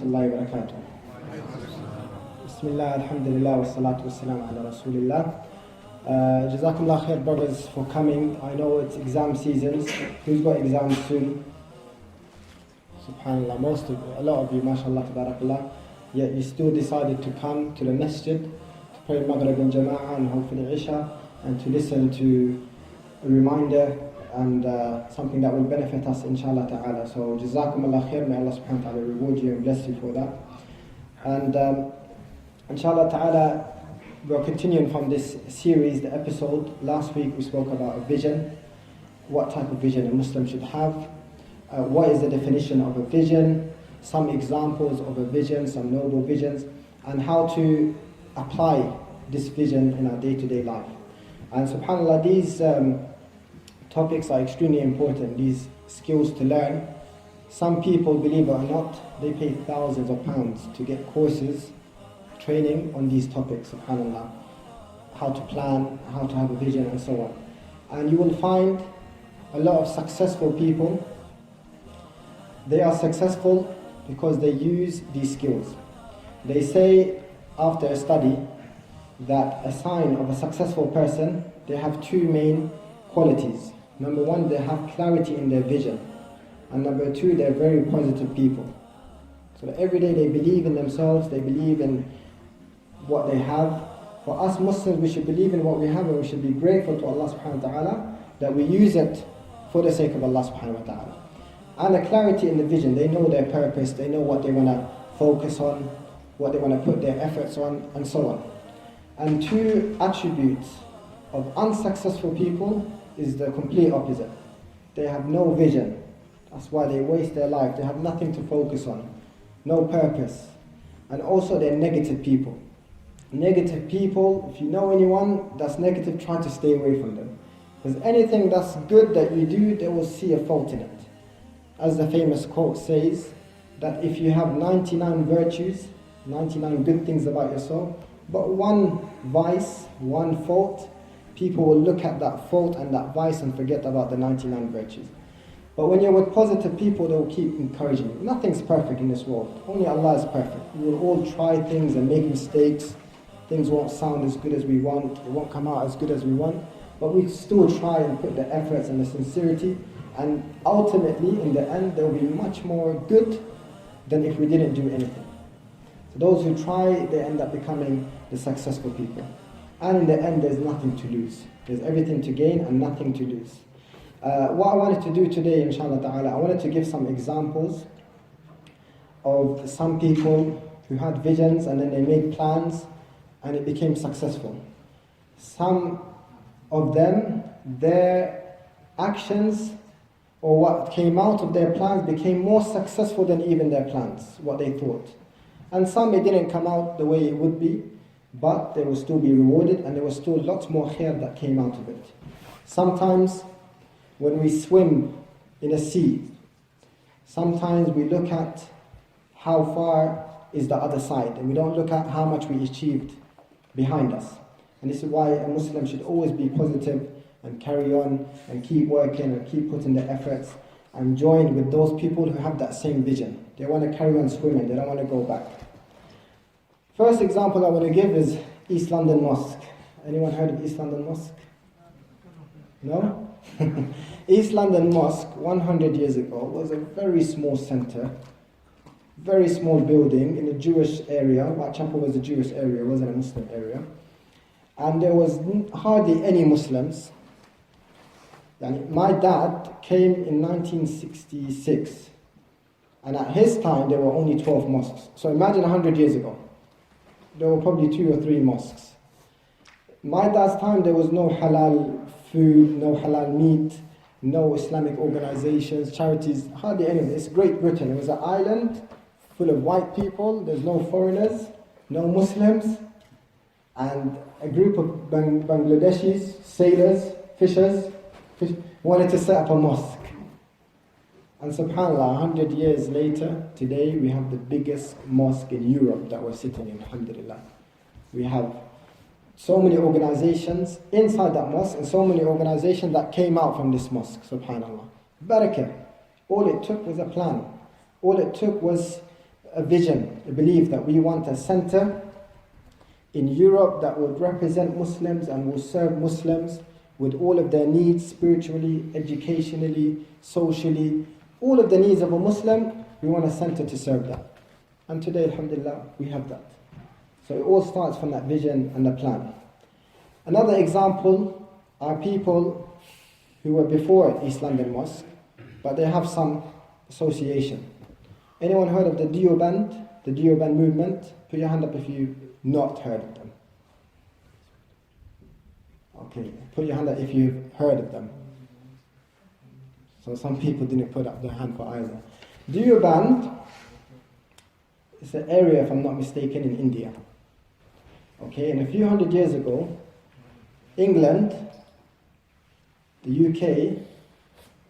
الله وبركاته. Bismillah, alhamdulillah, wassalatu wassalamu ala rasulillah. Jazakumullah khair, brothers, for coming. I know it's exam seasons. Who's got exams soon? Subhanallah, a lot of you, mashallah, tabarakallah. Yet you still decided to come to the masjid to pray Maghrib and Jama'ah and hopefully Isha, and to listen to a reminder and something that will benefit us, inshallah ta'ala. So, Jazakumullah khair, may Allah subhanahu wa ta'ala reward you and bless you for that. And inshallah ta'ala, we're continuing from this series, the episode. Last week we spoke about a vision, what type of vision a Muslim should have, what is the definition of a vision, some examples of a vision, some noble visions, and how to apply this vision in our day-to-day life. And subhanAllah, these topics are extremely important, these skills to learn. Some people, believe it or not, they pay thousands of pounds to get courses, training on these topics, subhanAllah. How to plan, how to have a vision, and so on. And you will find a lot of successful people, they are successful because they use these skills. They say after a study that a sign of a successful person, they have two main qualities. Number one, they have clarity in their vision. And number two, they're very positive people. So that every day they believe in themselves, they believe in what they have. For us Muslims, we should believe in what we have and we should be grateful to Allah subhanahu wa ta'ala that we use it for the sake of Allah subhanahu wa ta'ala. And the clarity in the vision, they know their purpose, they know what they want to focus on, what they want to put their efforts on, and so on. And two attributes of unsuccessful people is the complete opposite. They have no vision. That's why they waste their life. They have nothing to focus on, no purpose. And also they're negative people. Negative people, if you know anyone that's negative, try to stay away from them. Because anything that's good that you do, they will see a fault in it. As the famous quote says, that if you have 99 virtues, 99 good things about yourself, but one vice, one fault, people will look at that fault and that vice and forget about the 99 virtues. But when you're with positive people, they'll keep encouraging you. Nothing's perfect in this world. Only Allah is perfect. We will all try things and make mistakes. Things won't sound as good as we want. It won't come out as good as we want. But we still try and put the efforts and the sincerity. And ultimately, in the end, they'll be much more good than if we didn't do anything. So those who try, they end up becoming the successful people. And in the end, there's nothing to lose. There's everything to gain and nothing to lose. What I wanted to do today, inshallah ta'ala, I wanted to give some examples of some people who had visions and then they made plans and it became successful. Some of them, their actions or what came out of their plans became more successful than even their plans, what they thought. And some, it didn't come out the way it would be, but they will still be rewarded and there was still lots more khair that came out of it. Sometimes when we swim in a sea, sometimes we look at how far is the other side and we don't look at how much we achieved behind us. And this is why a Muslim should always be positive and carry on and keep working and keep putting the efforts and join with those people who have that same vision. They want to carry on swimming, they don't want to go back. First example I want to give is East London Mosque. Anyone heard of East London Mosque? No? East London Mosque, 100 years ago, was a very small centre, very small building in a Jewish area. Whitechapel was a Jewish area, it wasn't a Muslim area. And there was hardly any Muslims. And my dad came in 1966. And at his time, there were only 12 mosques. So imagine 100 years ago. There were probably 2 or 3 mosques. My dad's time, there was no halal food, no halal meat, no Islamic organizations, charities, hardly anything. It's Great Britain. It was an island full of white people. There's no foreigners, no Muslims, and a group of Bangladeshis, sailors, fishers, wanted to set up a mosque. And subhanAllah, 100 years later, today we have the biggest mosque in Europe that we're sitting in, alhamdulillah. We have so many organizations inside that mosque and so many organizations that came out from this mosque, subhanAllah. Barakah. All it took was a plan. All it took was a vision, a belief that we want a center in Europe that would represent Muslims and will serve Muslims with all of their needs spiritually, educationally, socially, all of the needs of a Muslim. We want a center to serve that. And today, alhamdulillah, we have that. So it all starts from that vision and the plan. Another example are people who were before East London Mosque, but they have some association. Anyone heard of the Deoband movement? Put your hand up if you've not heard of them. Okay, put your hand up if you've heard of them. So some people didn't put up their hand for either. Deoband is an area, if I'm not mistaken, in India. Okay, and a few hundred years ago, England, the UK,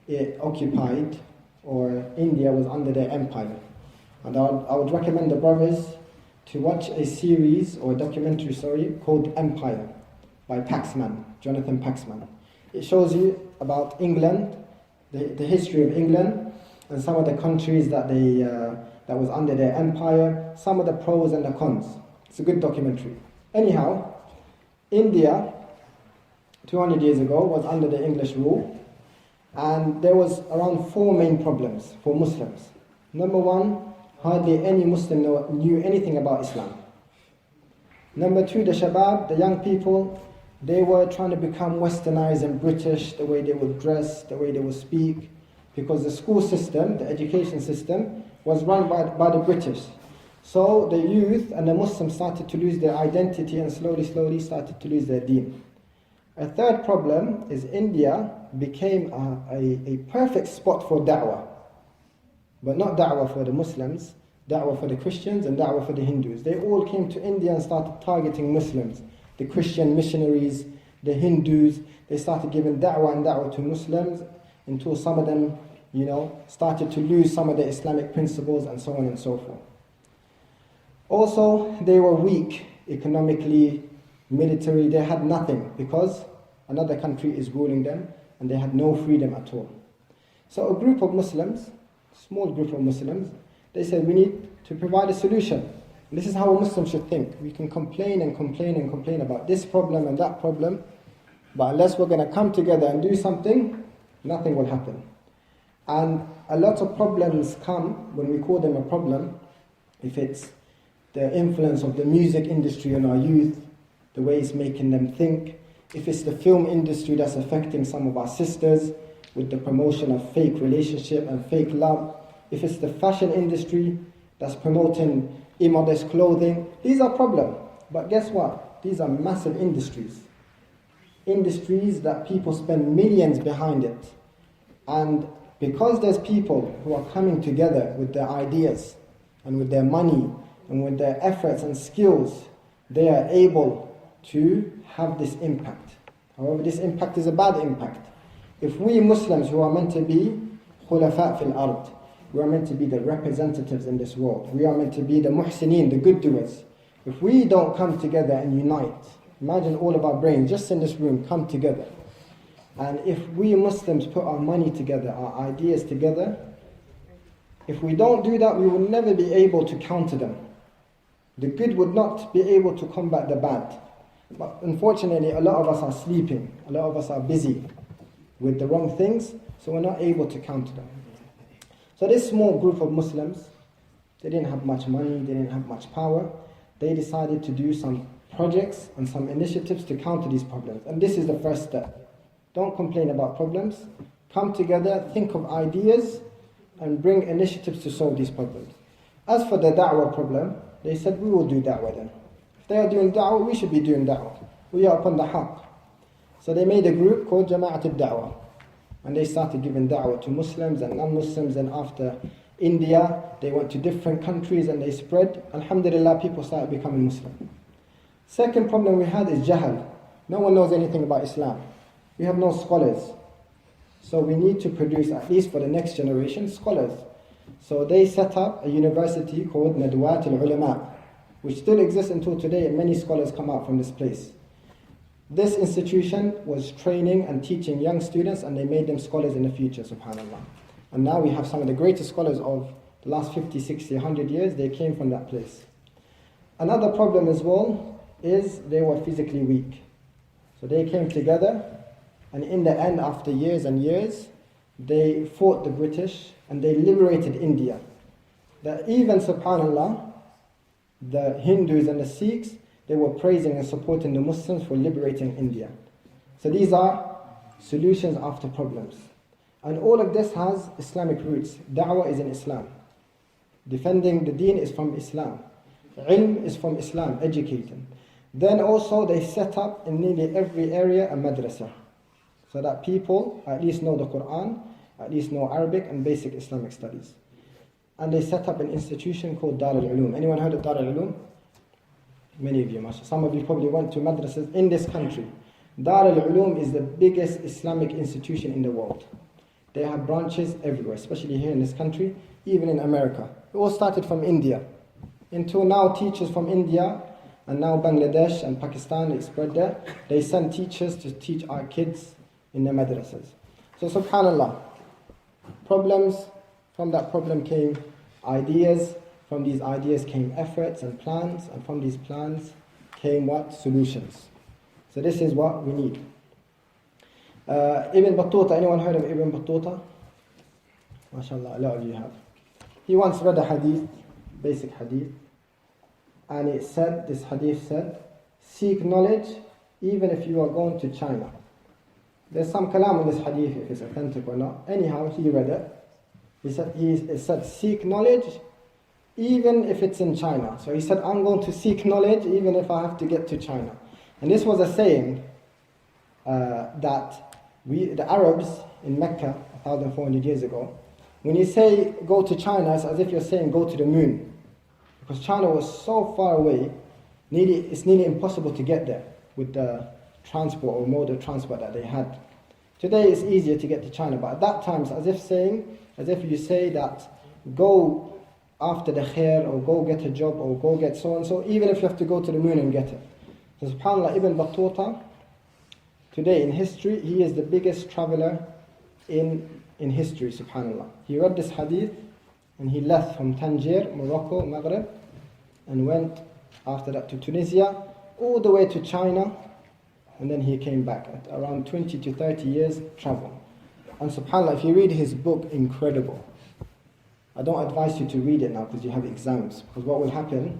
it occupied, or India was under their empire. And I would recommend the brothers to watch a series, or a documentary, called Empire by Paxman, Jonathan Paxman. It shows you about England, the history of England, and some of the countries that that was under their empire, some of the pros and the cons. It's a good documentary. Anyhow, India, 200 years ago, was under the English rule, and there was around 4 main problems for Muslims. Number 1, hardly any Muslim knew anything about Islam. Number 2, the shabab, the young people, they were trying to become westernized and British, the way they would dress, the way they would speak, because the school system, the education system, was run by the British. So the youth and the Muslims started to lose their identity and slowly started to lose their deen. A third problem is India became a perfect spot for da'wah. But not da'wah for the Muslims, da'wah for the Christians and da'wah for the Hindus. They all came to India and started targeting Muslims. The Christian missionaries, the Hindus, they started giving da'wah to Muslims until some of them, started to lose some of the Islamic principles and so on and so forth. Also, they were weak economically, military, they had nothing because another country is ruling them and they had no freedom at all. So a group of Muslims, small group of Muslims, they said we need to provide a solution. And this is how a Muslim should think. We can complain about this problem and that problem, but unless we're going to come together and do something, nothing will happen. And a lot of problems come when we call them a problem, if it's the influence of the music industry on our youth, the way it's making them think, if it's the film industry that's affecting some of our sisters with the promotion of fake relationship and fake love, if it's the fashion industry that's promoting immodest clothing, these are problems. But guess what? These are massive industries. Industries that people spend millions behind it. And because there's people who are coming together with their ideas and with their money and with their efforts and skills, they are able to have this impact. However, this impact is a bad impact. If we Muslims who are meant to be khulafa fil ard, we are meant to be the representatives in this world, we are meant to be the muhsineen, the good doers. If we don't come together and unite, imagine all of our brains just in this room come together. And if we Muslims put our money together, our ideas together, if we don't do that, we will never be able to counter them. The good would not be able to combat the bad. But unfortunately, a lot of us are sleeping. A lot of us are busy with the wrong things, so we're not able to counter them. So this small group of Muslims, they didn't have much money, they didn't have much power. They decided to do some projects and some initiatives to counter these problems. And this is the first step. Don't complain about problems. Come together, think of ideas, and bring initiatives to solve these problems. As for the da'wah problem, they said, we will do da'wah then. If they are doing da'wah, we should be doing da'wah. We are upon the haqq. So they made a group called Jama'at al-Da'wah. And they started giving da'wah to Muslims and non-Muslims. And after India, they went to different countries and they spread. Alhamdulillah, people started becoming Muslim. Second problem we had is jahl. No one knows anything about Islam. We have no scholars. So we need to produce, at least for the next generation, scholars. So they set up a university called Nadwat al-Ulama, which still exists until today, and many scholars come out from this place. This institution was training and teaching young students, and they made them scholars in the future, subhanAllah. And now we have some of the greatest scholars of the last 50, 60, 100 years, they came from that place. Another problem as well is they were physically weak. So they came together, and in the end, after years and years, they fought the British and they liberated India. That even, subhanAllah, the Hindus and the Sikhs, they were praising and supporting the Muslims for liberating India. So these are solutions after problems. And all of this has Islamic roots. Da'wah is in Islam. Defending the deen is from Islam. Ilm is from Islam, educating. Then also they set up in nearly every area a madrasa, so that people at least know the Quran, at least know Arabic and basic Islamic studies. And they set up an institution called Dar al-Ulum. Anyone heard of Dar al-Ulum? Many of you, mashallah. Some of you probably went to madrasas in this country. Dar al-Ulum is the biggest Islamic institution in the world. They have branches everywhere, especially here in this country, even in America. It all started from India. Until now, teachers from India and now Bangladesh and Pakistan, they spread there. They send teachers to teach our kids in the madrasas. So subhanAllah, problems, from that problem came ideas, from these ideas came efforts and plans, and from these plans came what? Solutions. So this is what we need. Ibn Battuta, anyone heard of Ibn Battuta? MashaAllah, a lot of you have. He once read a hadith, basic hadith, and it said, this hadith said, seek knowledge even if you are going to China. There's some kalam in this hadith, if it's authentic or not. Anyhow, he read it. It said, seek knowledge even if it's in China. So he said, I'm going to seek knowledge even if I have to get to China. And this was a saying that the Arabs in Mecca 1,400 years ago, when you say go to China, it's as if you're saying go to the moon. Because China was so far away, it's nearly impossible to get there with the transport or mode of transport that they had. Today it's easier to get to China, but at that time it's as if you say that go after the khair, or go get a job, or go get so and so, even if you have to go to the moon and get it. So subhanAllah, Ibn Battuta, today in history, he is the biggest traveler in history, subhanAllah. He read this hadith and he left from Tangier, Morocco, Maghreb, and went after that to Tunisia, all the way to China, and then he came back at around 20 to 30 years travel. And subhanAllah, if you read his book, incredible. I don't advise you to read it now because you have exams. Because what will happen,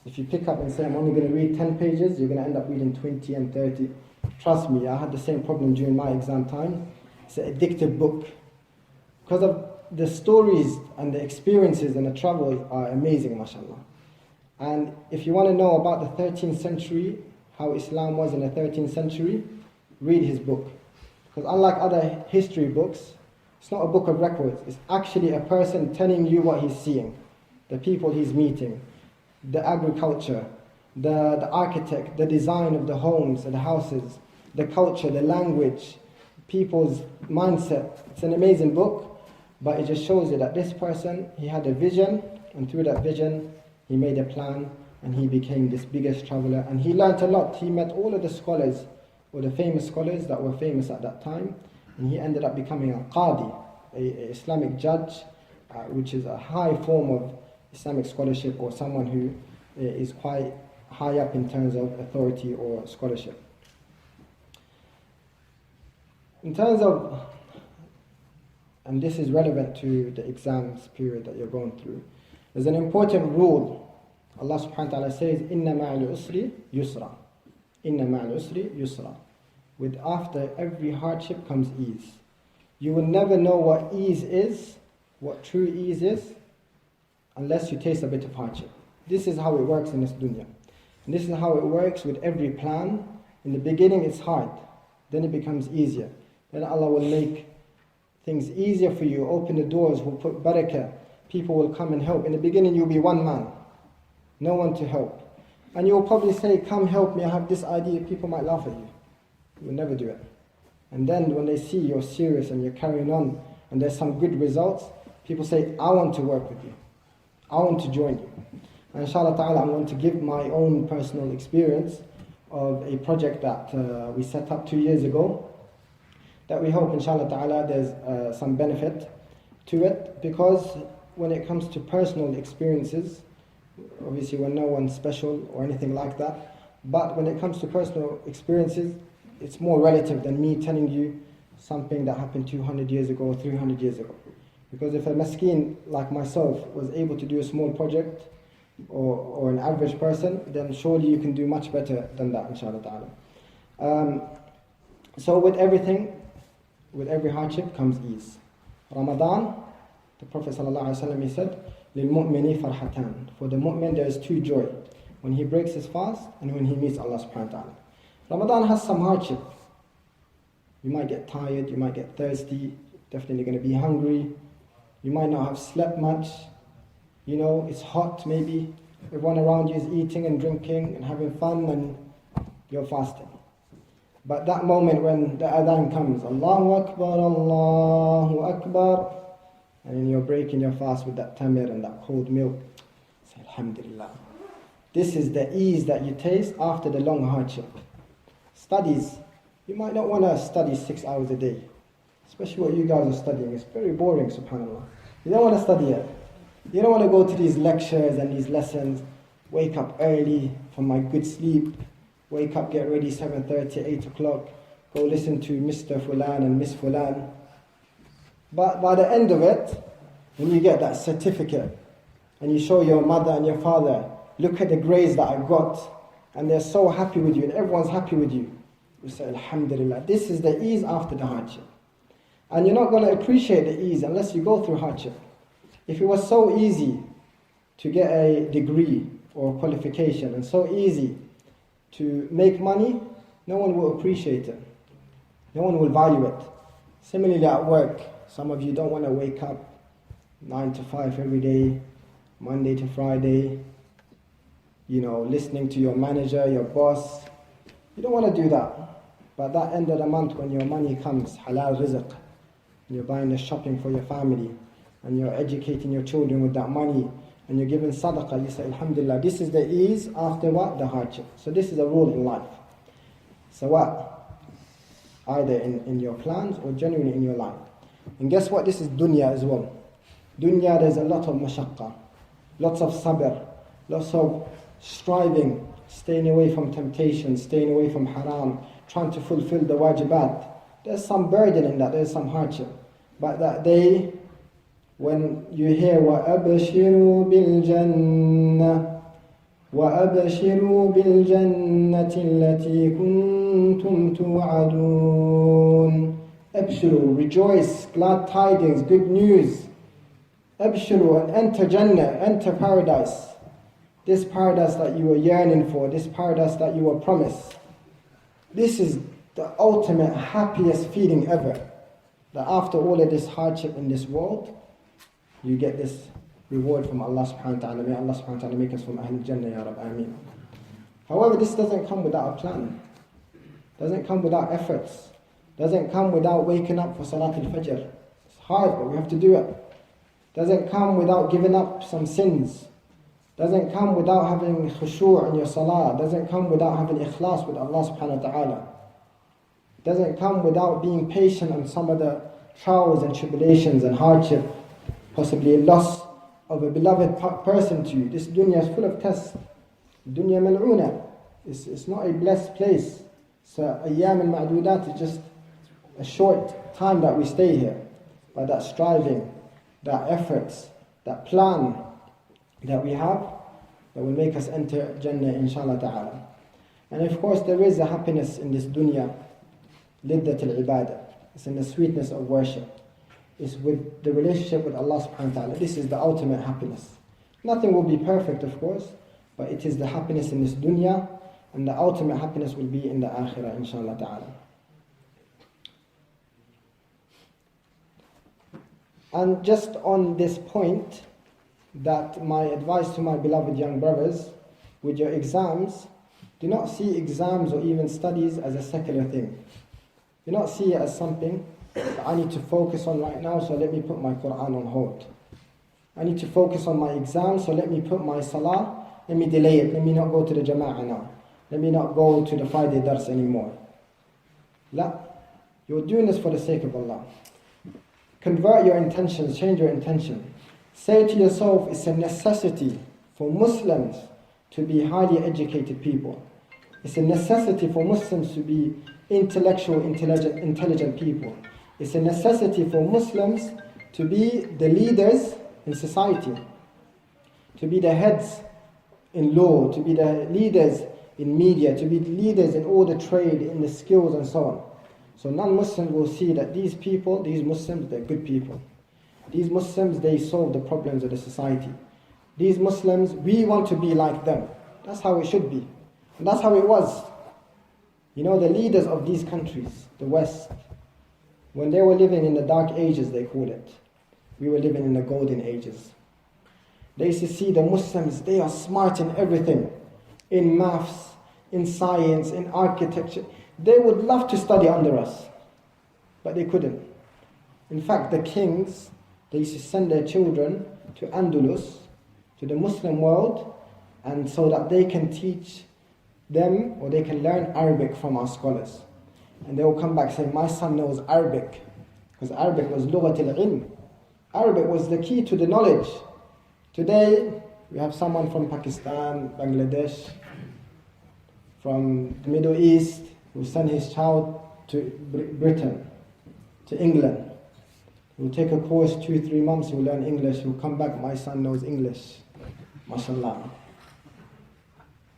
if you pick up and say, I'm only going to read 10 pages, you're going to end up reading 20 and 30. Trust me, I had the same problem during my exam time. It's an addictive book. Because of the stories and the experiences and the travels are amazing, mashallah. And if you want to know about the 13th century, how Islam was in the 13th century, read his book. Because unlike other history books, it's not a book of records. It's actually a person telling you what he's seeing, the people he's meeting, the agriculture, the architect, the design of the homes and the houses, the culture, the language, people's mindset. It's an amazing book, but it just shows you that this person, he had a vision, and through that vision, he made a plan, and he became this biggest traveler, and he learnt a lot. He met all of the scholars, or the famous scholars that were famous at that time, and he ended up becoming a qadi, a Islamic judge, which is a high form of Islamic scholarship, or someone who is quite high up in terms of authority or scholarship. In terms of, and this is relevant to the exams period that you're going through, there's an important rule. Allah subhanahu wa ta'ala says, Inna ma'al usri yusra. Inna ma'al usri yusra. With after every hardship comes ease. You will never know what ease is, what true ease is, unless you taste a bit of hardship. This is how it works in this dunya. And this is how it works with every plan. In the beginning it's hard, then it becomes easier. Then Allah will make things easier for you, open the doors, will put barakah, people will come and help. In the beginning you'll be one man, no one to help. And you'll probably say, come help me, I have this idea, people might laugh at you. You'll never do it. And then when they see you're serious and you're carrying on and there's some good results, people say, I want to work with you. I want to join you. And inshallah ta'ala, I'm going to give my own personal experience of a project that we set up 2 years ago, that we hope inshallah ta'ala there's some benefit to it, because when it comes to personal experiences, obviously we're no one special or anything like that, but when it comes to personal experiences, it's more relative than me telling you something that happened 200 years ago or 300 years ago. Because if a maskeen like myself was able to do a small project, or an average person, then surely you can do much better than that, inshallah ta'ala. So with everything, with every hardship comes ease. Ramadan, the Prophet ﷺ, he said, لِلْمُؤْمِنِ فَرْحَتَانِ. For the mu'min there is two joy, when he breaks his fast and when he meets Allah subhanahu wa ta'ala. Ramadan has some hardship. You might get tired, you might get thirsty, definitely going to be hungry, you might not have slept much, you know, it's hot maybe, everyone around you is eating and drinking and having fun and you're fasting. But that moment when the adhan comes, Allahu Akbar, Allahu Akbar, and then you're breaking your fast with that tamir and that cold milk, say Alhamdulillah. This is the ease that you taste after the long hardship. Studies, you might not want to study 6 hours a day, especially what you guys are studying. It's very boring, subhanAllah. You don't want to study it. You don't want to go to these lectures and these lessons, wake up early from my good sleep, wake up, get ready 7:30, 8 o'clock, go listen to Mr. Fulan and Miss Fulan. But by the end of it, when you get that certificate and you show your mother and your father, look at the grades that I got, and they're so happy with you and everyone's happy with you, you say Alhamdulillah. This is the ease after the hardship. And you're not going to appreciate the ease unless you go through hardship. If it was so easy to get a degree or a qualification and so easy to make money, no one will appreciate it. No one will value it. Similarly at work, some of you don't want to wake up 9 to 5 every day, Monday to Friday, you know, listening to your manager, your boss. You don't want to do that. But that end of the month when your money comes, halal rizq, you're buying the shopping for your family, and you're educating your children with that money, and you're giving sadaqah, you say, Alhamdulillah, this is the ease after what? The hardship. So this is a rule in life. So what? Either in your plans or genuinely in your life. And guess what? This is dunya as well. Dunya, there's a lot of mashaqqa, lots of sabr, lots of striving, staying away from temptation, staying away from haram, trying to fulfill the wajibat. There's some burden in that, there's some hardship. But that day, when you hear وَأَبْشِرُوا بِالْجَنَّةِ وَأَبْشِرُوا بِالْجَنَّةِ الَّتِي كُنْتُمْ تُوعَدُونَ. Abshiru, rejoice, glad tidings, good news. Abshiru, and enter Jannah, enter paradise. This paradise that you were yearning for, this paradise that you were promised. This is the ultimate happiest feeling ever. That after all of this hardship in this world, you get this reward from Allah subhanahu wa ta'ala. May Allah subhanahu wa ta'ala make us from Ahlul Jannah, Ya Rab, Ameen. However, this doesn't come without a plan. Doesn't come without efforts. Doesn't come without waking up for Salat al-Fajr. It's hard, but we have to do it. Doesn't come without giving up some sins. Doesn't come without having khushu' in your salah. Doesn't come without having ikhlas with Allah subhanahu wa ta'ala. Doesn't come without being patient on some of the trials and tribulations and hardship, possibly a loss of a beloved person to you. This dunya is full of tests. Dunya mal'una. It's not a blessed place. So ayyam al-ma'dudat is just a short time that we stay here. But that striving, that efforts, that plan that we have, that will make us enter Jannah inshallah ta'ala. And of course there is a happiness in this dunya, liddat al-ibadah. It's in the sweetness of worship. It's with the relationship with Allah subhanahu wa ta'ala. This is the ultimate happiness. Nothing will be perfect, of course, but it is the happiness in this dunya, and the ultimate happiness will be in the akhirah, inshallah ta'ala. And just on this point, that my advice to my beloved young brothers, with your exams, do not see exams or even studies as a secular thing. Do not see it as something that I need to focus on right now, so let me put my Quran on hold. I need to focus on my exam, so let me put my salah, let me delay it, let me not go to the jama'ah now. Let me not go to the Friday dars anymore. La, you're doing this for the sake of Allah. Convert your intentions, change your intention. Say to yourself, it's a necessity for Muslims to be highly educated people. It's a necessity for Muslims to be intellectual, intelligent people. It's a necessity for Muslims to be the leaders in society, to be the heads in law, to be the leaders in media, to be the leaders in all the trade, in the skills and so on. So non-Muslims will see that these people, these Muslims, they're good people. These Muslims, they solve the problems of the society. These Muslims, we want to be like them. That's how it should be. And that's how it was. You know, the leaders of these countries, the West, when they were living in the dark ages, they call it, we were living in the golden ages. They used to see the Muslims, they are smart in everything. In maths, in science, in architecture. They would love to study under us, but they couldn't. In fact, the kings, they used to send their children to Andalus, to the Muslim world, and so that they can teach them, or they can learn Arabic from our scholars. And they will come back saying, my son knows Arabic, because Arabic was lughat al-ilm. Arabic was the key to the knowledge. Today, we have someone from Pakistan, Bangladesh, from the Middle East, who sent his child to Britain, to England. He will take a course 2-3 months, he will learn English, he will come back, my son knows English. MashaAllah.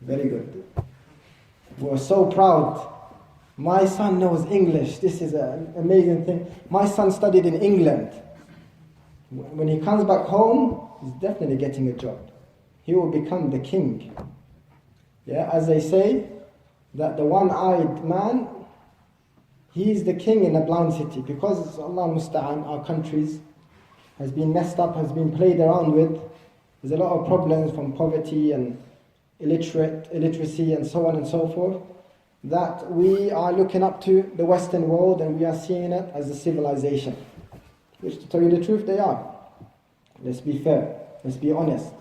Very good. We are so proud. My son knows English. This is an amazing thing. My son studied in England. When he comes back home, he's definitely getting a job. He will become the king. Yeah, as they say, that the one-eyed man, he is the king in a blind city. Because Allah Musta'an, our countries has been messed up, has been played around with. There's a lot of problems from poverty and illiteracy and so on and so forth, that we are looking up to the Western world and we are seeing it as a civilization. Which, to tell you the truth, they are. Let's be fair, let's be honest.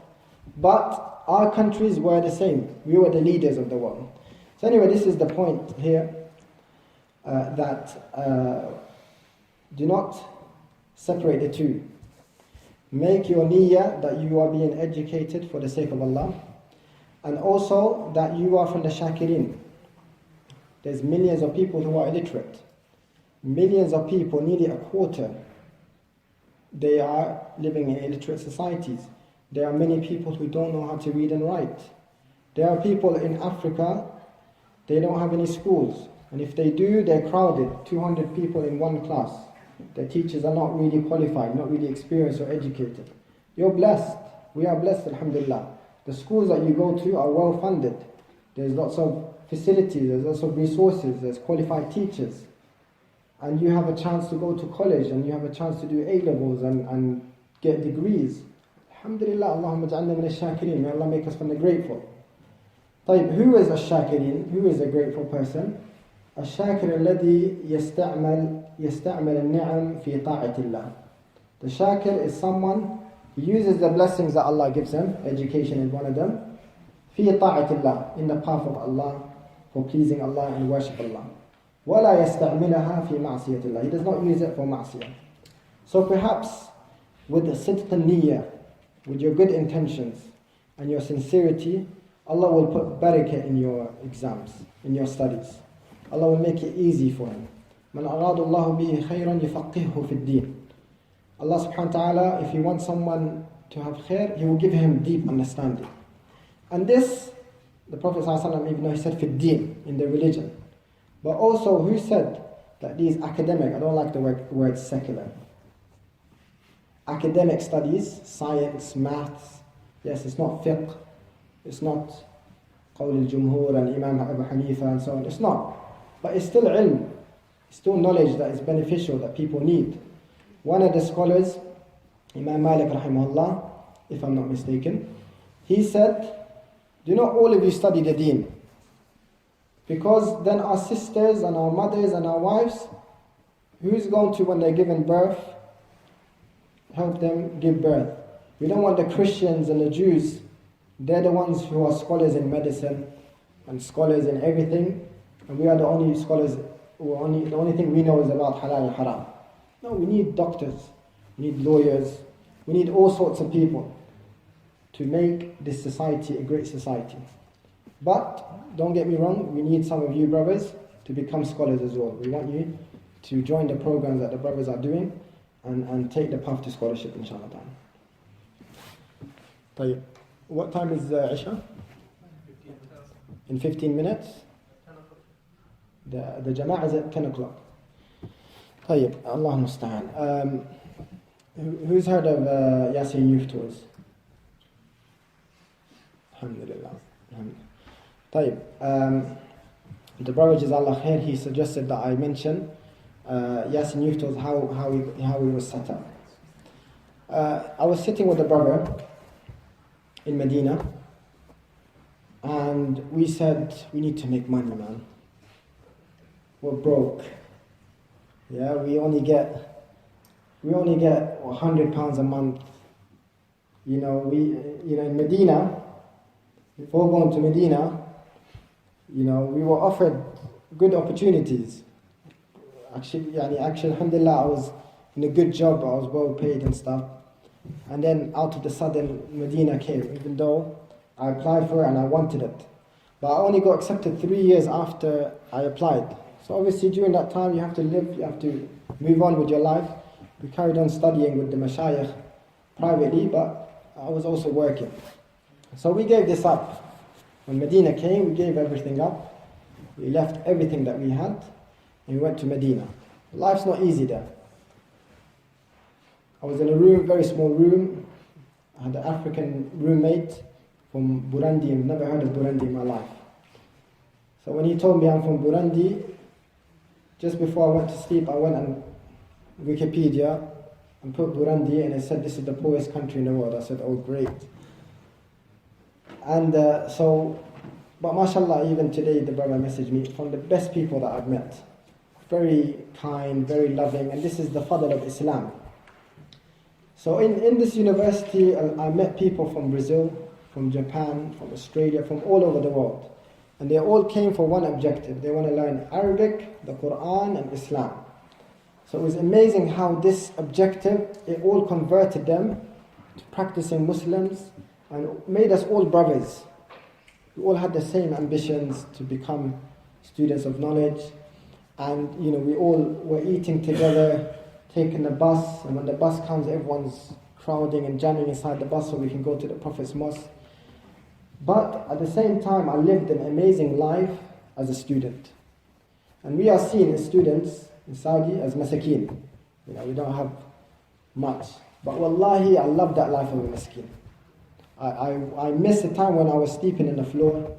But our countries were the same. We were the leaders of the world. So anyway, this is the point here, that do not separate the two. Make your niyyah that you are being educated for the sake of Allah, and also that you are from the shakirin. There's millions of people who are illiterate. Millions of people, nearly a quarter, they are living in illiterate societies. There are many people who don't know how to read and write. There are people in Africa, they don't have any schools. And if they do, they're crowded, 200 people in one class. The teachers are not really qualified, not really experienced or educated. You're blessed. We are blessed, alhamdulillah. The schools that you go to are well funded. There's lots of facilities, there's lots of resources, there's qualified teachers. And you have a chance to go to college, and you have a chance to do A-levels and get degrees. Alhamdulillah, Allahumma ja'alna min ash-shakirin. May Allah make us from the grateful. طيب, who is a shakirin? Who is a grateful person? الشاكر الذي يستعمل النعم في طاعة الله. The shakir is someone who uses the blessings that Allah gives him. Education is one of them. في طاعة الله, in the path of Allah, for pleasing Allah and worship Allah. ولا يستعملها في معصية الله. He does not use it for ma'siyah. So perhaps with the sidq niyyah, with your good intentions and your sincerity, Allah will put barakah in your exams, in your studies. Allah will make it easy for him. من أراد الله به خيرا يفقهه في الدين. Allah subhanahu wa ta'ala, if He wants someone to have khair, He will give him deep understanding. And this, the Prophet sallallahu alaihi wasallam, even though he said في الدين, in the religion. But also, who said that these academic, I don't like the word secular. Academic studies, science, maths, yes, it's not fiqh, it's not قول الجمهور and Imam Abu Hanifa and so on, it's not. But it's still ilm, it's still knowledge that is beneficial, that people need. One of the scholars, Imam Malik rahimahullah, if I'm not mistaken, he said, do not all of you study the deen, because then our sisters and our mothers and our wives, who's going to, when they're given birth, help them give birth? We don't want the Christians and the Jews, they're the ones who are scholars in medicine and scholars in everything, and we are the only scholars, the only thing we know is about halal and haram. No, we need doctors, we need lawyers, we We need all sorts of people to make this society a great society. But, don't get me wrong, we need some of you brothers to become scholars as well. We want you to join the programs that the brothers are doing and take the path to scholarship, inshallah. طيب. What time is Isha? In 15 minutes? The Jama'ah is at 10 o'clock. طيب. Allah musta'an. Who's heard of Yasin Youth Tours? Alhamdulillah. طيب. The brother Jazakallah Khair, he suggested that I mention Yasin Youth Tours, how he was set up. I was sitting with a brother in Medina, and we said, we need to make money, man. We're broke. Yeah, we only get £100 a month. In Medina, before going to Medina, we were offered good opportunities. Actually, alhamdulillah, I was in a good job, I was well paid and stuff. And then out of the sudden, Medina came, even though I applied for it and I wanted it. But I only got accepted 3 years after I applied. So obviously during that time you have to live, you have to move on with your life. We carried on studying with the mashayikh privately, but I was also working. So we gave this up. When Medina came, we gave everything up. We left everything that we had and we went to Medina. Life's not easy there. I was in a room, very small room. I had an African roommate from Burundi. I've never heard of Burundi in my life. So when he told me I'm from Burundi, just before I went to sleep, I went on Wikipedia and put Burundi, and it said this is the poorest country in the world. I said, oh great. And but mashallah, even today the brother messaged me, from the best people that I've met. Very kind, very loving, and this is the fadl of Islam. So in this university, I met people from Brazil, from Japan, from Australia, from all over the world. And they all came for one objective. They want to learn Arabic, the Quran, and Islam. So it was amazing how this objective, it all converted them to practicing Muslims and made us all brothers. We all had the same ambitions to become students of knowledge. And we all were eating together, taking the bus, and when the bus comes, everyone's crowding and jamming inside the bus so we can go to the Prophet's mosque. But at the same time, I lived an amazing life as a student. And we are seen as students in Saudi as masakeen. We don't have much. But wallahi, I love that life of a masakeen. I miss the time when I was sleeping in the floor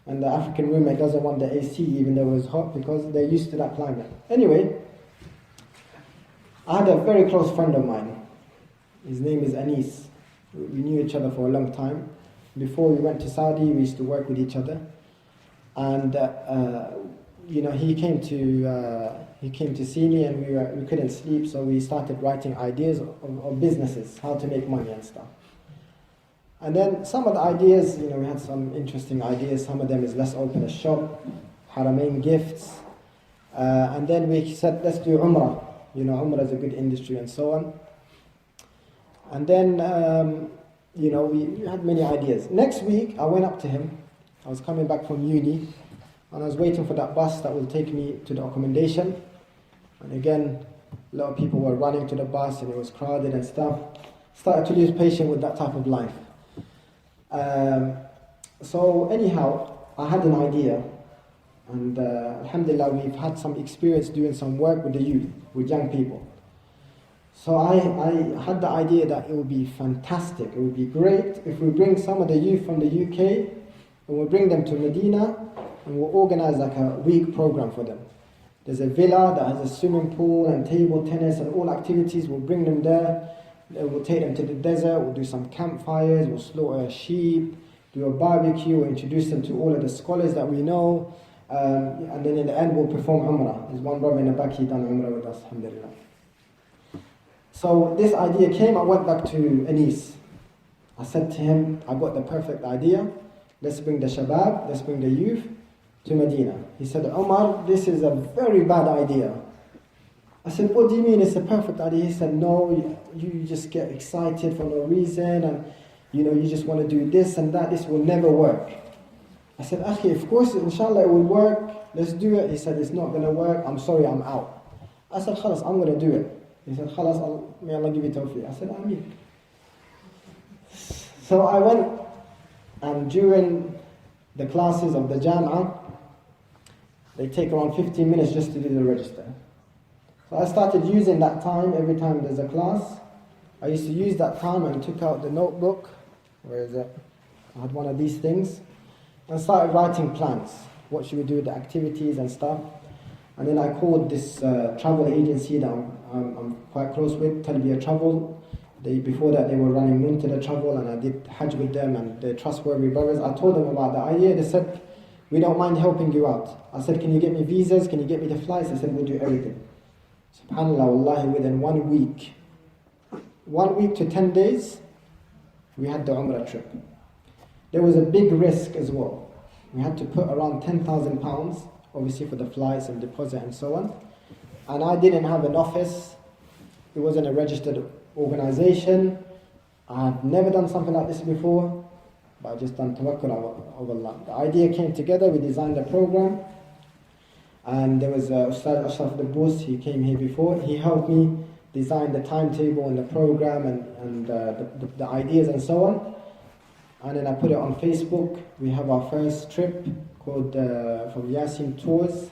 and the African roommate doesn't want the AC even though it was hot because they're used to that climate. Anyway, I had a very close friend of mine. His name is Anis. We knew each other for a long time. Before we went to Saudi, we used to work with each other. And he came to see me, and we couldn't sleep, so we started writing ideas of businesses, how to make money and stuff. And then some of the ideas, we had some interesting ideas. Some of them is let's open a shop, Haramain gifts, and then we said let's do Umrah. Umrah is a good industry and so on. And then we had many ideas. Next week I went up to him. I was coming back from uni, and I was waiting for that bus that will take me to the accommodation. And again, a lot of people were running to the bus and it was crowded and stuff. Started to lose patience with that type of life. So anyhow, I had an idea, and alhamdulillah, we've had some experience doing some work with the youth, with young people. So I had the idea that it would be fantastic, it would be great if we bring some of the youth from the UK and we'll bring them to Medina and we'll organize like a week program for them. There's a villa that has a swimming pool and table tennis and all activities. We'll bring them there. We'll take them to the desert. We'll do some campfires. We'll slaughter a sheep, do a barbecue. We'll introduce them to all of the scholars that we know. And then in the end, we'll perform Umrah. There's one brother in the back, he done Umrah with us, alhamdulillah. So this idea came. I went back to Anis. I said to him, I got the perfect idea. Let's bring the shabab, let's bring the youth to Medina. He said, Omar, this is a very bad idea. I said, what do you mean it's a perfect idea? He said, no, you just get excited for no reason and you just want to do this and that. This will never work. I said, Akhi, of course, inshallah it will work. Let's do it. He said, it's not going to work. I'm sorry, I'm out. I said, khalas, I'm going to do it. He said, khalas, may Allah give you tawfiq. I said, Ameen. So I went, and during the classes of the Jam'ah, they take around 15 minutes just to do the register. So I started using that time every time there's a class. I used to use that time and took out the notebook. Where is it? I had one of these things. And started writing plans. What should we do with the activities and stuff. And then I called this travel agency that I'm quite close with, Talbiya Travel. Before that they were running Muntada Travel, and I did Hajj with them, and they're trustworthy brothers. I told them about the idea. They said, we don't mind helping you out. I said, can you get me visas? Can you get me the flights? They said, we'll do everything. SubhanAllah, wallahi, within 1 week, 1 week to 10 days, we had the Umrah trip. There was a big risk as well. We had to put around £10,000, obviously for the flights and deposit and so on. And I didn't have an office. It wasn't a registered organization. I've never done something like this before, but I just done tawakkul of Allah. The idea came together, we designed a program, and there was Ustad Ashraf Dabbous, he came here before, he helped me design the timetable and the program and the ideas and so on. And then I put it on Facebook. We have our first trip called from Yasin Tours.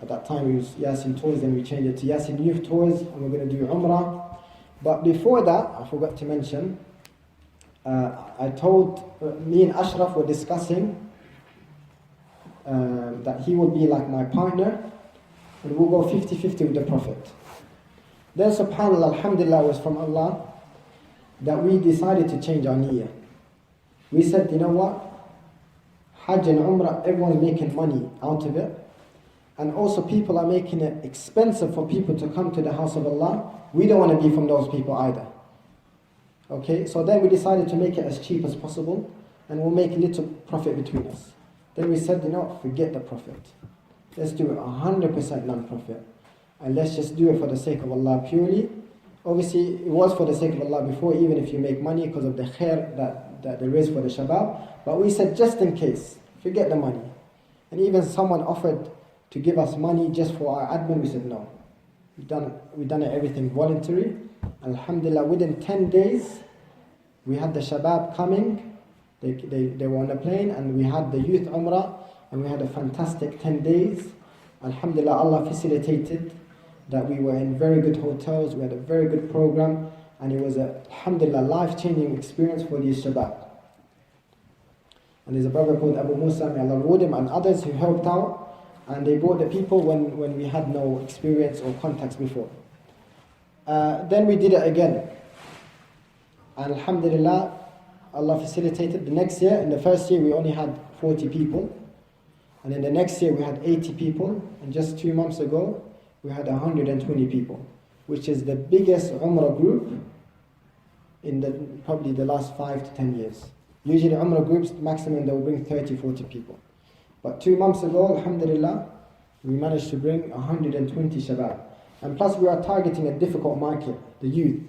At that time it was Yasin Tours, then we changed it to Yasin Youth Tours, and we're going to do Umrah. But before that, I forgot to mention, I told, me and Ashraf were discussing that he would be like my partner, and we'll go 50-50 with the Prophet. Then subhanAllah, alhamdulillah, was from Allah that we decided to change our niyyah. We said, you know what? Hajj and Umrah, everyone's making money out of it. And also people are making it expensive for people to come to the house of Allah. We don't want to be from those people either. Okay, so then we decided to make it as cheap as possible, and we'll make a little profit between us. Then we said, forget the Prophet. Let's do it 100% non-profit. And let's just do it for the sake of Allah purely. Obviously, it was for the sake of Allah before, even if you make money because of the khair that there is for the shabab. But we said, just in case, forget the money. And even someone offered to give us money just for our admin, we said no. We've done everything voluntary. Alhamdulillah, within 10 days, we had the shabab coming. They were on a plane, and we had the youth umrah, and we had a fantastic 10 days. Alhamdulillah, Allah facilitated that we were in very good hotels, we had a very good program, and it was a, alhamdulillah, life-changing experience for these shabab. And there's a brother called Abu Musa, may Allah reward him, and others who helped out. And they brought the people when we had no experience or contacts before. Then we did it again. And alhamdulillah, Allah facilitated. The next year, in the first year we only had 40 people. And in the next year we had 80 people. And just 2 months ago, we had 120 people. Which is the biggest Umrah group in probably the last 5 to 10 years. Usually Umrah groups, maximum they will bring 30, 40 people. But 2 months ago, alhamdulillah, we managed to bring 120 shabab. And plus we are targeting a difficult market, the youth.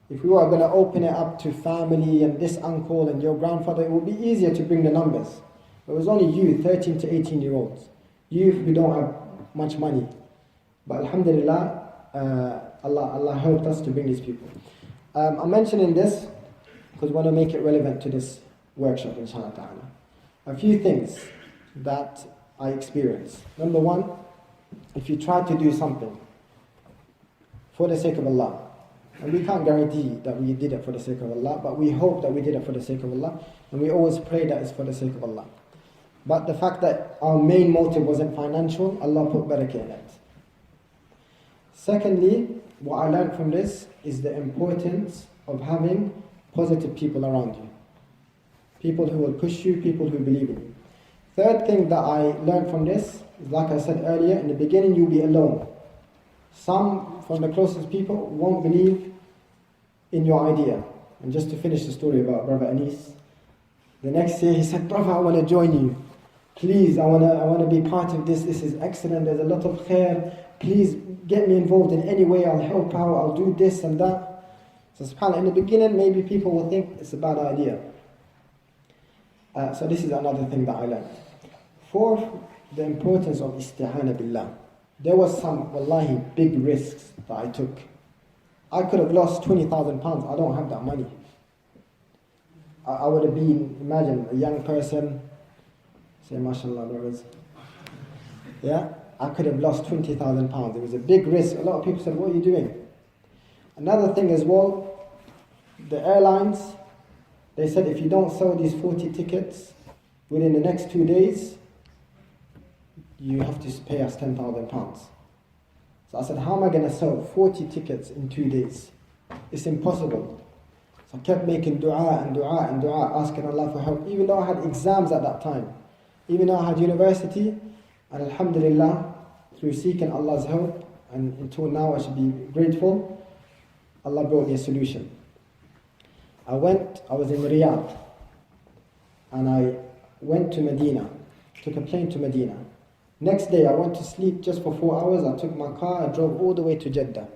If we were going to open it up to family and this uncle and your grandfather, it would be easier to bring the numbers. It was only youth, 13 to 18 year olds. Youth who don't have much money. But alhamdulillah, Allah helped us to bring these people. I'm mentioning this because I want to make it relevant to this workshop, inshallah ta'ala. A few things that I experienced. Number one, if you try to do something for the sake of Allah, and we can't guarantee that we did it for the sake of Allah, but we hope that we did it for the sake of Allah, and we always pray that it's for the sake of Allah. But the fact that our main motive wasn't financial, Allah put barakah in it. Secondly, what I learned from this is the importance of having positive people around you. People who will push you, people who believe in you. Third thing that I learned from this is, like I said earlier, in the beginning you'll be alone. Some from the closest people won't believe in your idea. And just to finish the story about Brother Anis, the next year he said, "Brother, I want to join you." Please, I wanna be part of this. This is excellent. There's a lot of khair. Please get me involved in any way. I'll help out. I'll do this and that. So subhanAllah, in the beginning, maybe people will think it's a bad idea. So this is another thing that I learned. Fourth, the importance of isti'ana billah. There was some, wallahi, big risks that I took. I could have lost £20,000. I don't have that money. I would have been, imagine, a young person, say mashallah brothers. Yeah, I could have lost £20,000. It was a big risk. A lot of people said, what are you doing? Another thing as well, the airlines, they said if you don't sell these 40 tickets within the next 2 days, you have to pay us £10,000. So I said, how am I going to sell 40 tickets in 2 days? It's impossible. So I kept making dua and dua and dua, asking Allah for help, even though I had exams at that time. Even though I had university, and alhamdulillah, through seeking Allah's help, and until now I should be grateful, Allah brought me a solution. I was in Riyadh, and I went to Medina, took a plane to Medina. Next day I went to sleep just for 4 hours. I took my car, I drove all the way to Jeddah.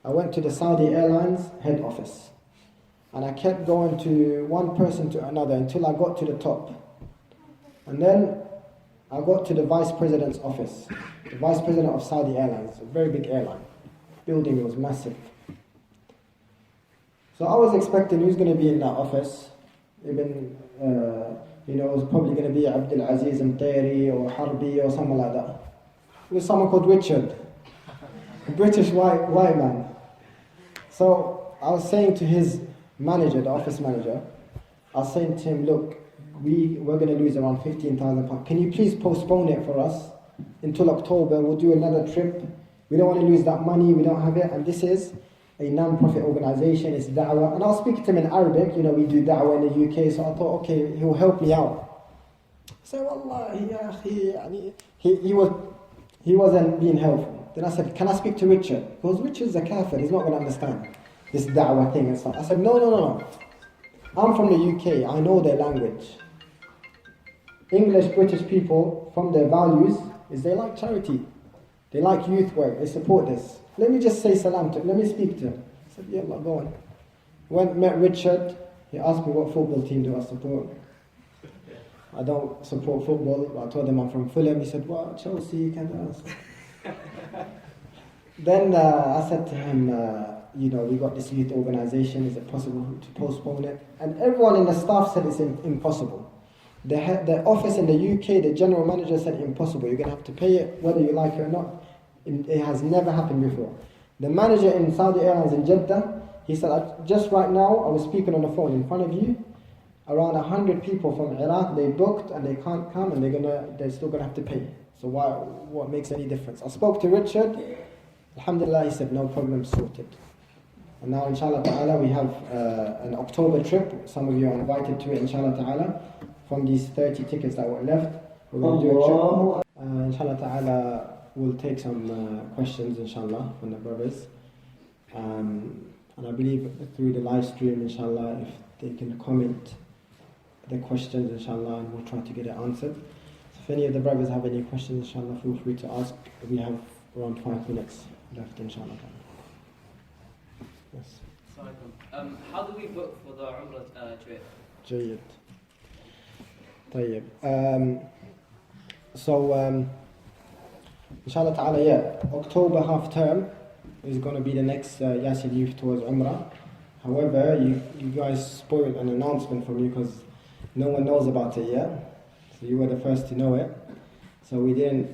I went to the Saudi Airlines head office. And I kept going to one person to another until I got to the top. And then I got to the vice president's office. The vice president of Saudi Airlines, a very big airline. The building was massive. So I was expecting who's going to be in that office. Even, it was probably going to be Abdul Aziz Mtairi or Harbi or someone like that. It was someone called Richard, a British white man. So I was saying to his manager, the office manager, I was saying to him, look, we're going to lose around £15,000. Can you please postpone it for us until October? We'll do another trip. We don't want to lose that money. We don't have it. And this is a non-profit organization. It's da'wah. And I was speaking to him in Arabic. We do da'wah in the UK. So I thought, okay, he'll help me out. So wallahi, ya akhi, he wasn't being helpful. Then I said, can I speak to Richard? Because Richard's a kafir. He's not going to understand this da'wah thing and stuff. I said, no. I'm from the UK. I know their language. English, British people, from their values, is they like charity. They like youth work. They support this. Let me just say salam to him. Let me speak to him. I said, yeah, go on. Met Richard. He asked me what football team do I support. I don't support football. I told him I'm from Fulham. He said, well, Chelsea, kind of. Then I said to him, we got this youth organization. Is it possible to postpone it? And everyone in the staff said it's impossible. The office in the UK, the general manager said impossible. You're going to have to pay it whether you like it or not. It has never happened before. The manager in Saudi Airlines in Jeddah, he said, just right now, I was speaking on the phone in front of you. Around 100 people from Iraq, they booked and they can't come and they're still going to have to pay. So what makes any difference? I spoke to Richard. Alhamdulillah, he said, no problem, sorted. And now, inshallah ta'ala, we have an October trip. Some of you are invited to it, inshallah ta'ala. From these 30 tickets that were left, we're going to do a trip. Inshallah ta'ala, we'll take some questions, inshallah, from the brothers. And I believe through the live stream, inshallah, if they can comment the questions, inshallah, and we'll try to get it answered. So if any of the brothers have any questions, inshallah, feel free to ask. We have around 5 minutes left, inshallah. Yes. How do we book for the Umrah trip? جيد. طيب. So inshallah ta'ala, yeah, October half term is going to be the next Yasin Youth towards Umrah. However, you guys spoiled an announcement from you because no one knows about it yet. So you were the first to know it. So we didn't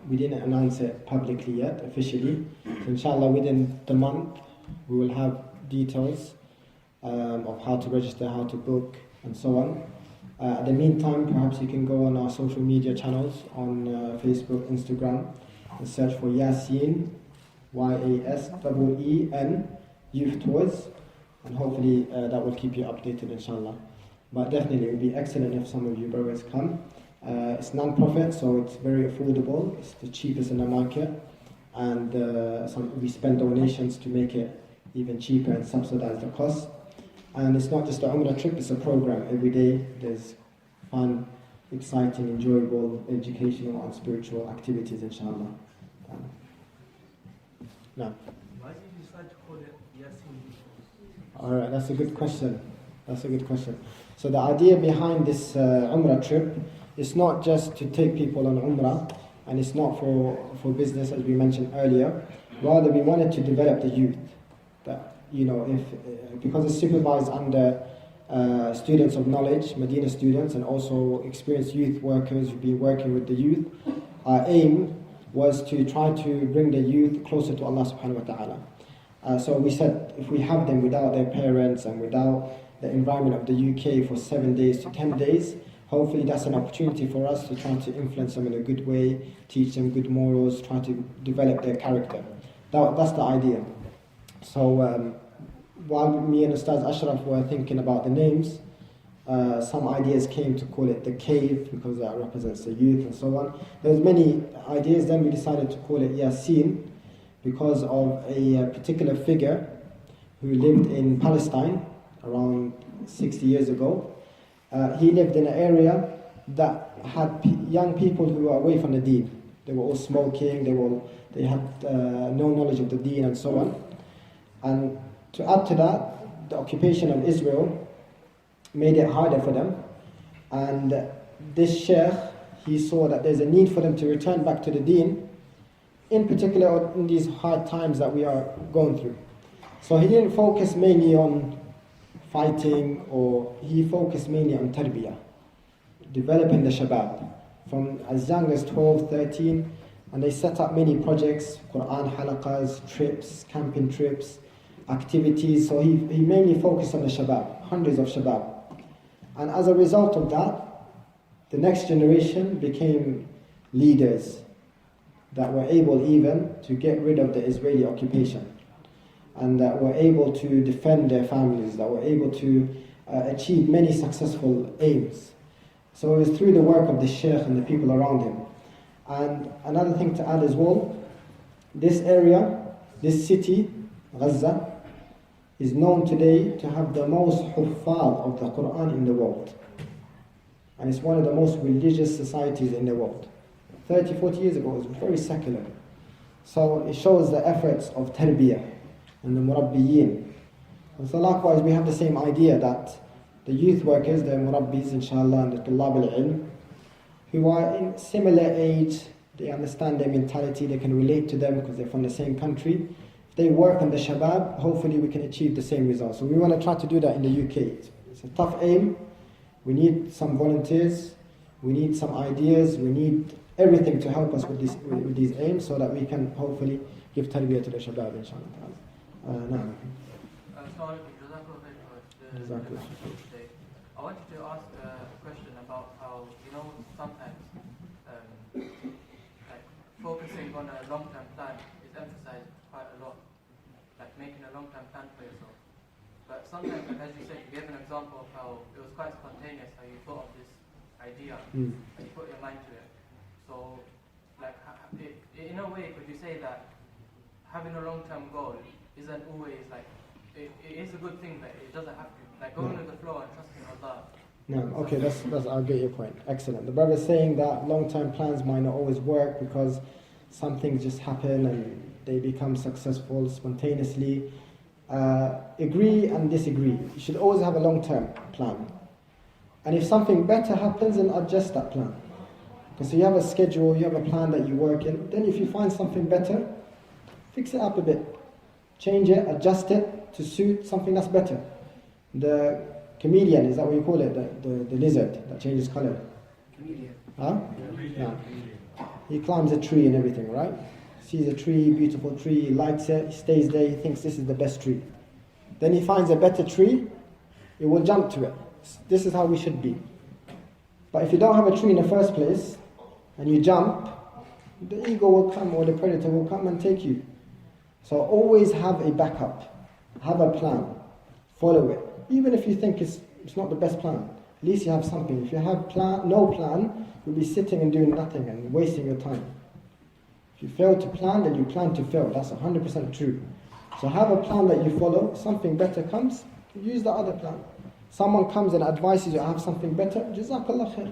announce it publicly yet, officially. So inshallah, within the month, we will have details of how to register, how to book, and so on. At the meantime, perhaps you can go on our social media channels on Facebook, Instagram, and search for Yasin, YASEEN, Youth Tours, and hopefully that will keep you updated, inshallah. But definitely, it would be excellent if some of you brothers come. It's non-profit, so it's very affordable. It's the cheapest in the market, and we spend donations to make it even cheaper and subsidize the cost. And it's not just a Umrah trip, it's a program. Every day there's fun, exciting, enjoyable, educational and spiritual activities, inshallah. No. Why did you decide to call it Yasin? Alright, that's a good question. That's a good question. So the idea behind this Umrah trip is not just to take people on Umrah, and it's not for business as we mentioned earlier. Rather, we wanted to develop the youth. That, you know, because it's supervised under students of knowledge, Medina students, and also experienced youth workers who've been working with the youth. Our aim was to try to bring the youth closer to Allah subhanahu wa ta'ala. So we said if we have them without their parents and without the environment of the UK for 7 days to 10 days, hopefully that's an opportunity for us to try to influence them in a good way, teach them good morals, try to develop their character. That's the idea. So while me and Ustaz Ashraf were thinking about the names, some ideas came to call it the cave because that represents the youth and so on. There was many ideas, then we decided to call it Yasin because of a particular figure who lived in Palestine around 60 years ago. He lived in an area that had young people who were away from the deen. They were all smoking, they had no knowledge of the deen and so on. And to add to that, the occupation of Israel made it harder for them. And this sheikh, he saw that there's a need for them to return back to the deen, in particular in these hard times that we are going through. So he didn't focus mainly on fighting, or he focused mainly on tarbiyah, developing the shabab from as young as 12, 13, and they set up many projects, Quran halaqas, trips, camping trips, activities. So he mainly focused on the shabab, hundreds of shabab. And as a result of that, the next generation became leaders that were able even to get rid of the Israeli occupation, and that were able to defend their families, that were able to achieve many successful aims. So it was through the work of the sheikh and the people around him. And another thing to add as well, this area, this city, Gaza, is known today to have the most huffaz of the Quran in the world. And it's one of the most religious societies in the world. 30, 40 years ago, it was very secular. So it shows the efforts of tarbiyah and the murabbiyin. And so likewise, we have the same idea that the youth workers, the murabbis, inshallah, and the tullab al-ilm, who are in similar age, they understand their mentality, they can relate to them because they're from the same country. If they work on the shabab, hopefully we can achieve the same results. So we want to try to do that in the UK. It's a tough aim. We need some volunteers, we need some ideas, we need everything to help us with these aims so that we can hopefully give tarbiyah to the shabab, inshallah. No. I wanted to ask a question about how, sometimes like focusing on a long-term plan is emphasized quite a lot, like making a long-term plan for yourself. But sometimes, like as you said, you gave an example of how it was quite spontaneous, how you thought of this idea and you put your mind to it. So, like, in a way, could you say that having a long-term goal isn't always like, it is a good thing, but it doesn't have to, like going with the flow and trusting Allah. No, okay, that's I'll get your point. Excellent. The brother's saying that long-term plans might not always work because some things just happen and they become successful spontaneously. Agree and disagree. You should always have a long-term plan. And if something better happens, then adjust that plan. Because you have a schedule, you have a plan that you work in. Then if you find something better, fix it up a bit. Change it, adjust it to suit something that's better. The chameleon, is that what you call it? The lizard that changes color? Chameleon. Huh? Yeah. He climbs a tree and everything, right? Sees a tree, beautiful tree, he likes it, he stays there, he thinks this is the best tree. Then he finds a better tree, he will jump to it. This is how we should be. But if you don't have a tree in the first place, and you jump, the ego will come, or the predator will come and take you. So always have a backup, have a plan, follow it. Even if you think it's not the best plan, at least you have something. If you have no plan, you'll be sitting and doing nothing and wasting your time. If you fail to plan, then you plan to fail. That's 100% true. So have a plan that you follow. Something better comes, use the other plan. Someone comes and advises you, I have something better, Jazakallah khair.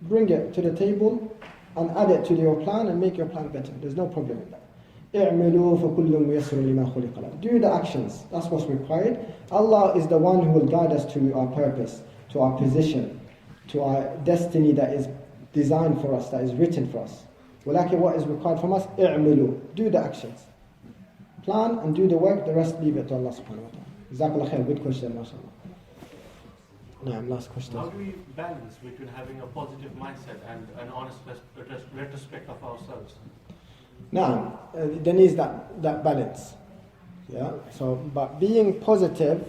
bring it to the table and add it to your plan and make your plan better. There's no problem in that. اعملوا فكل ميسر لما خلق له. Do the actions. That's what's required. Allah is the one who will guide us to our purpose, to our position, to our destiny that is designed for us, that is written for us. ولكن what is required from us? اعملوا. Do the actions. Plan and do the work. The rest leave it to Allah subhanahu wa ta'ala. Jazakallah khair. Good question, mashallah. Last question. How do we balance between having a positive mindset and an honest retrospect of ourselves? Now, there needs that balance. Yeah. So, but being positive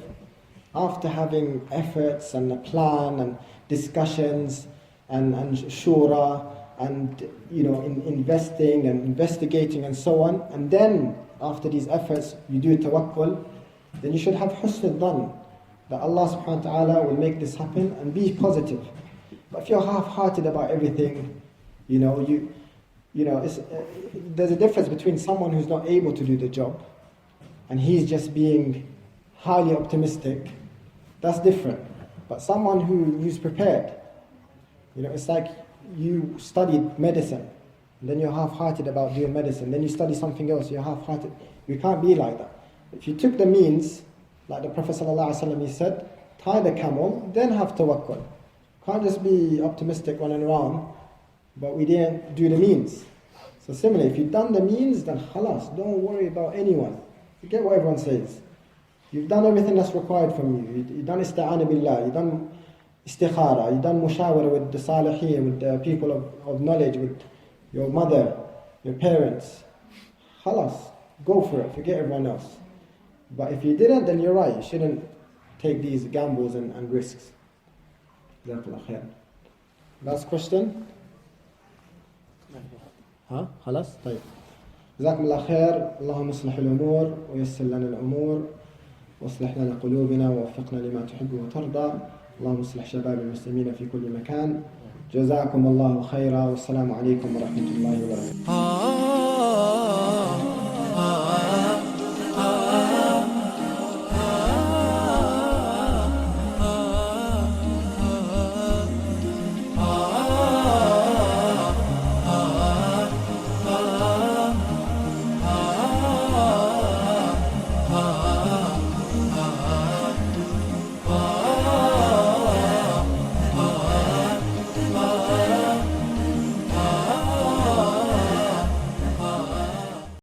after having efforts and a plan and discussions and shura and investing and investigating and so on, and then after these efforts you do tawakkul, then you should have husn al-dhan that Allah subhanahu wa ta'ala will make this happen, and be positive. But if you're half-hearted about everything, there's a difference between someone who's not able to do the job and he's just being highly optimistic. That's different. But someone who's prepared, it's like you studied medicine and then you're half-hearted about doing medicine, then you study something else, you're half-hearted. You can't be like that. If you took the means, like the Prophet ﷺ, he said, tie the camel, then have tawakkul. Can't just be optimistic running around, but we didn't do the means. So similarly, if you've done the means, then khalas, don't worry about anyone. Forget what everyone says. You've done everything that's required from you. You've done ista'ana billah, you've done istikhara, you've done mushawara with the salihin, with the people of knowledge, with your mother, your parents. Khalas, go for it, forget everyone else. But if you didn't, then you're right, you shouldn't take these gambles and risks. Jazakallah khair. Last question? خلاص طيب. جزاكم الله خير. اللهم اصلح الأمور ويسر لنا الأمور واصلح لنا قلوبنا ووفقنا لما تحب وترضى. اللهم اصلح شباب المسلمين في كل مكان. جزاكم الله خيرا والسلام عليكم ورحمة الله وبركاته.